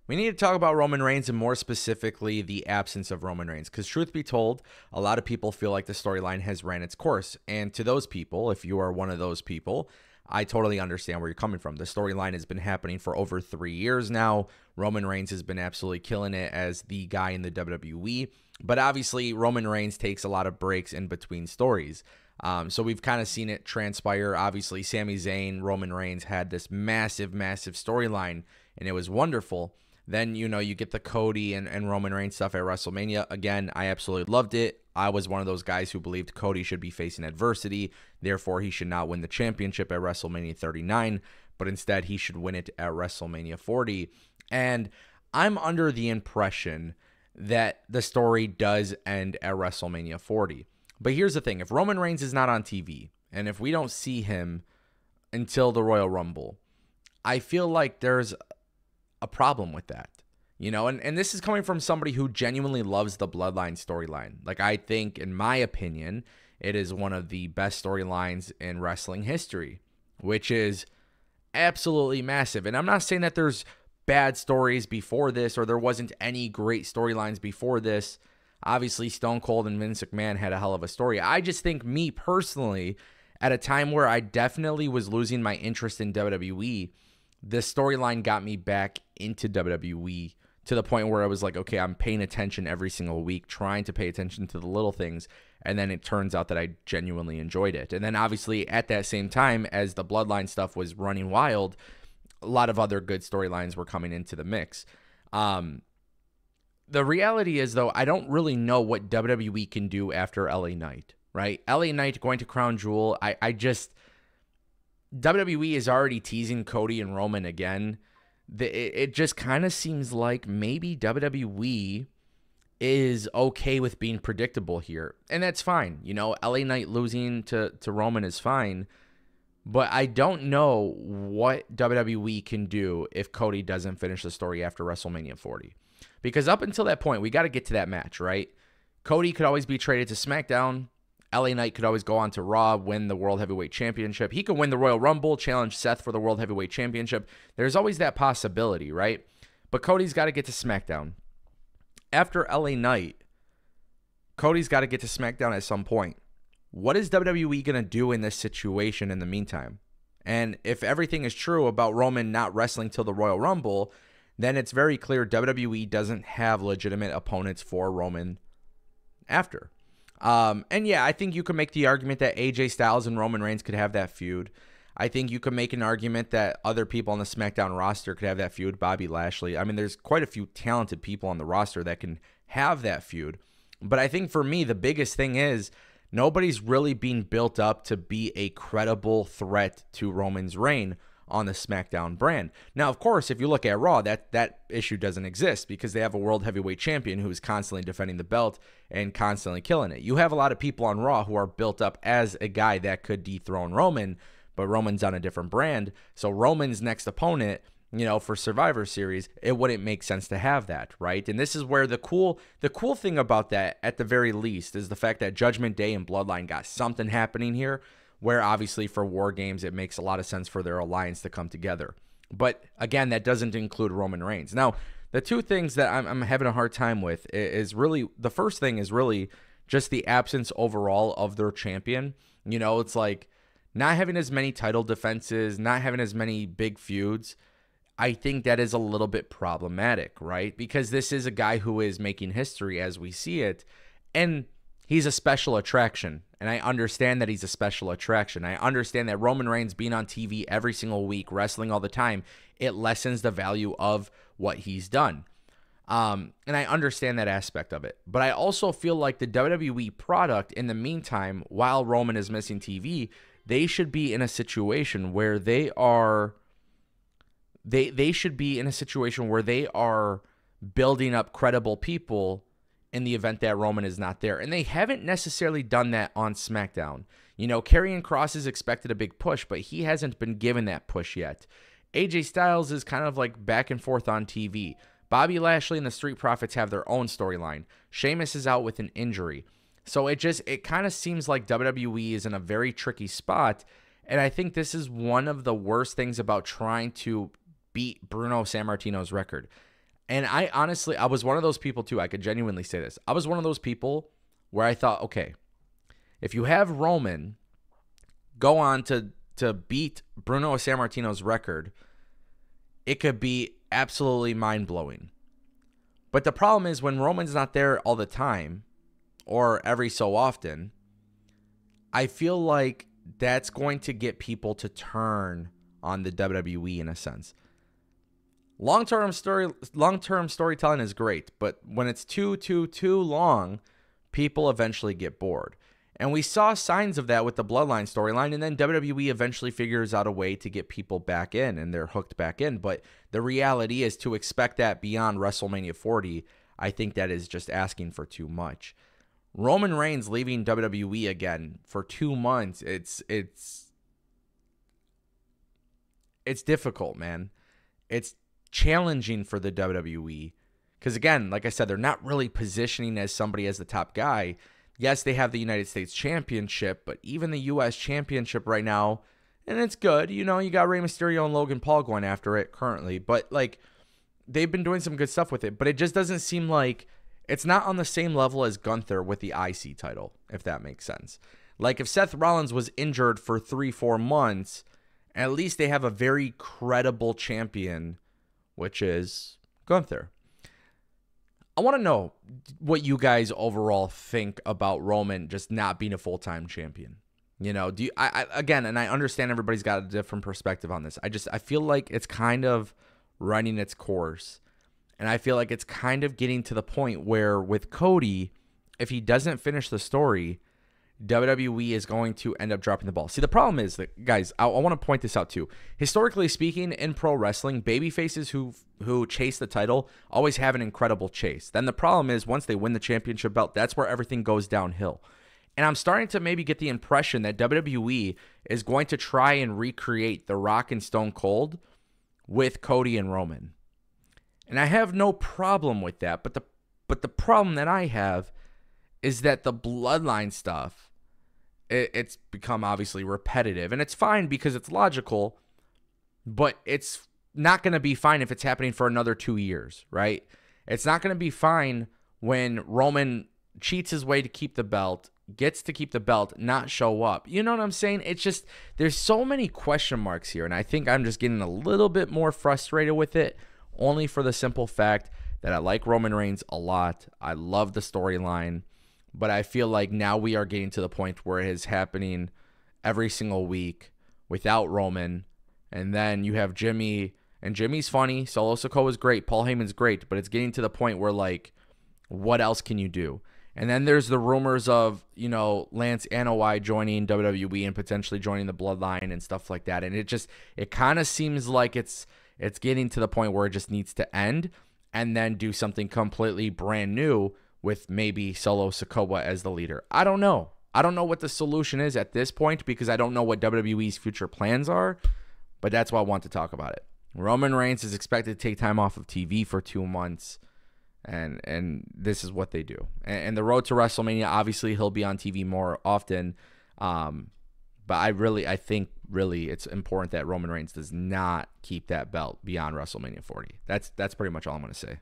We need to talk about Roman Reigns and more specifically the absence of Roman Reigns. Because truth be told, a lot of people feel like the storyline has ran its course. And to those people, if you are one of those people, I totally understand where you're coming from. The storyline has been happening for over 3 years now. Roman Reigns has been absolutely killing it as the guy in the WWE. But obviously, Roman Reigns takes a lot of breaks in between stories. So we've kind of seen it transpire. Obviously, Sami Zayn, Roman Reigns had this massive, massive storyline, and it was wonderful. Then, you get the Cody and Roman Reigns stuff at WrestleMania. Again, I absolutely loved it. I was one of those guys who believed Cody should be facing adversity. Therefore, he should not win the championship at WrestleMania 39, but instead he should win it at WrestleMania 40. And I'm under the impression that the story does end at WrestleMania 40. But here's the thing. If Roman Reigns is not on TV, and if we don't see him until the Royal Rumble, I feel like there's a problem with that, and this is coming from somebody who genuinely loves the Bloodline storyline. Like, I think, in my opinion, it is one of the best storylines in wrestling history, which is absolutely massive. And I'm not saying that there's bad stories before this or there wasn't any great storylines before this. Obviously, Stone Cold and Vince McMahon had a hell of a story. I just think, me personally, at a time where I definitely was losing my interest in WWE, the storyline got me back into WWE to the point where I was like, okay, I'm paying attention every single week, trying to pay attention to the little things. And then it turns out that I genuinely enjoyed it. And then obviously at that same time, as the Bloodline stuff was running wild, a lot of other good storylines were coming into the mix. The reality is, though, I don't really know what WWE can do after LA Knight, right? LA Knight going to Crown Jewel. WWE is already teasing Cody and Roman again. It just kind of seems like maybe WWE is okay with being predictable here. And that's fine. LA Knight losing to Roman is fine. But I don't know what WWE can do if Cody doesn't finish the story after WrestleMania 40. Because up until that point, we got to get to that match, right? Cody could always be traded to SmackDown. LA Knight could always go on to Raw, win the World Heavyweight Championship. He could win the Royal Rumble, challenge Seth for the World Heavyweight Championship. There's always that possibility, right? But Cody's got to get to SmackDown. After LA Knight, Cody's got to get to SmackDown at some point. What is WWE going to do in this situation in the meantime? And if everything is true about Roman not wrestling till the Royal Rumble, then it's very clear WWE doesn't have legitimate opponents for Roman after. And yeah, I think you could make the argument that AJ Styles and Roman Reigns could have that feud. I think you could make an argument that other people on the SmackDown roster could have that feud. Bobby Lashley. I mean, there's quite a few talented people on the roster that can have that feud. But I think for me, the biggest thing is nobody's really being built up to be a credible threat to Roman's reign on the SmackDown brand. Now, of course, if you look at Raw, that issue doesn't exist because they have a world heavyweight champion who is constantly defending the belt and constantly killing it. You have a lot of people on Raw who are built up as a guy that could dethrone Roman, but Roman's on a different brand. So Roman's next opponent, for Survivor Series, it wouldn't make sense to have that, right? And this is where the cool thing about that, at the very least, is the fact that Judgment Day and Bloodline got something happening here, where obviously for War Games, it makes a lot of sense for their alliance to come together. But again, that doesn't include Roman Reigns. Now, the two things that I'm having a hard time with is really, the first thing is really just the absence overall of their champion. It's like not having as many title defenses, not having as many big feuds. I think that is a little bit problematic, right? Because this is a guy who is making history as we see it, and he's a special attraction. And I understand that he's a special attraction. I understand that Roman Reigns being on TV every single week, wrestling all the time, it lessens the value of what he's done. And I understand that aspect of it. But I also feel like the WWE product, in the meantime, while Roman is missing TV, they should be in a situation where they are building up credible people in the event that Roman is not there. And they haven't necessarily done that on SmackDown. Karrion Kross is expected a big push, but he hasn't been given that push yet. AJ Styles is kind of like back and forth on TV. Bobby Lashley and the Street Profits have their own storyline. Sheamus is out with an injury. So it kind of seems like WWE is in a very tricky spot. And I think this is one of the worst things about trying to beat Bruno Sammartino's record. And I honestly, I was one of those people too. I could genuinely say this. I was one of those people where I thought, okay, if you have Roman go on to beat Bruno Sammartino's record, it could be absolutely mind-blowing. But the problem is when Roman's not there all the time or every so often, I feel like that's going to get people to turn on the WWE in a sense. Long-term storytelling is great, but when it's too long, people eventually get bored. And we saw signs of that with the Bloodline storyline, and then WWE eventually figures out a way to get people back in, and they're hooked back in. But the reality is, to expect that beyond WrestleMania 40, I think that is just asking for too much. Roman Reigns leaving WWE again for 2 months, it's difficult, man. It's challenging for the WWE because, again, like I said, they're not really positioning as somebody as the top guy. Yes, they have the United States Championship, but even the U.S. Championship right now, and it's good. You know, you got Rey Mysterio and Logan Paul going after it currently, but like they've been doing some good stuff with it, but it just doesn't seem like it's not on the same level as Gunther with the IC title, if that makes sense. Like if Seth Rollins was injured for 3-4 months, at least they have a very credible champion, which is Gunther. I want to know what you guys overall think about Roman just not being a full-time champion. You know, do you, again, and I understand everybody's got a different perspective on this. I feel like it's kind of running its course. And I feel like it's kind of getting to the point where with Cody, if he doesn't finish the story, WWE is going to end up dropping the ball. See, the problem is that, guys, I want to point this out too. Historically speaking, in pro wrestling, babyfaces who chase the title always have an incredible chase. Then the problem is once they win the championship belt, that's where everything goes downhill. And I'm starting to maybe get the impression that WWE is going to try and recreate The Rock and Stone Cold with Cody and Roman. And I have no problem with that, but the problem that I have is that the bloodline stuff, it's become obviously repetitive. And it's fine because it's logical, but it's not going to be fine if it's happening for another 2 years, right? It's not going to be fine when Roman cheats his way to keep the belt, gets to keep the belt, not show up. You know what I'm saying? It's just, there's so many question marks here, and I think I'm just getting a little bit more frustrated with it, only for the simple fact that I like Roman Reigns a lot. I love the storyline. But I feel like now we are getting to the point where it is happening every single week without Roman. And then you have Jimmy, and Jimmy's funny. Solo Sikoa is great. Paul Heyman's great. But it's getting to the point where, like, what else can you do? And then there's the rumors of, you know, Lance Anoa'i joining WWE and potentially joining the Bloodline and stuff like that. And it kind of seems like it's getting to the point where it just needs to end and then do something completely brand new with maybe Solo Sikoa as the leader. I don't know. I don't know what the solution is at this point because I don't know what WWE's future plans are, but that's why I want to talk about it. Roman Reigns is expected to take time off of TV for 2 months, and this is what they do. And the road to WrestleMania, obviously he'll be on TV more often, but I think it's important that Roman Reigns does not keep that belt beyond WrestleMania 40. That's pretty much all I'm going to say.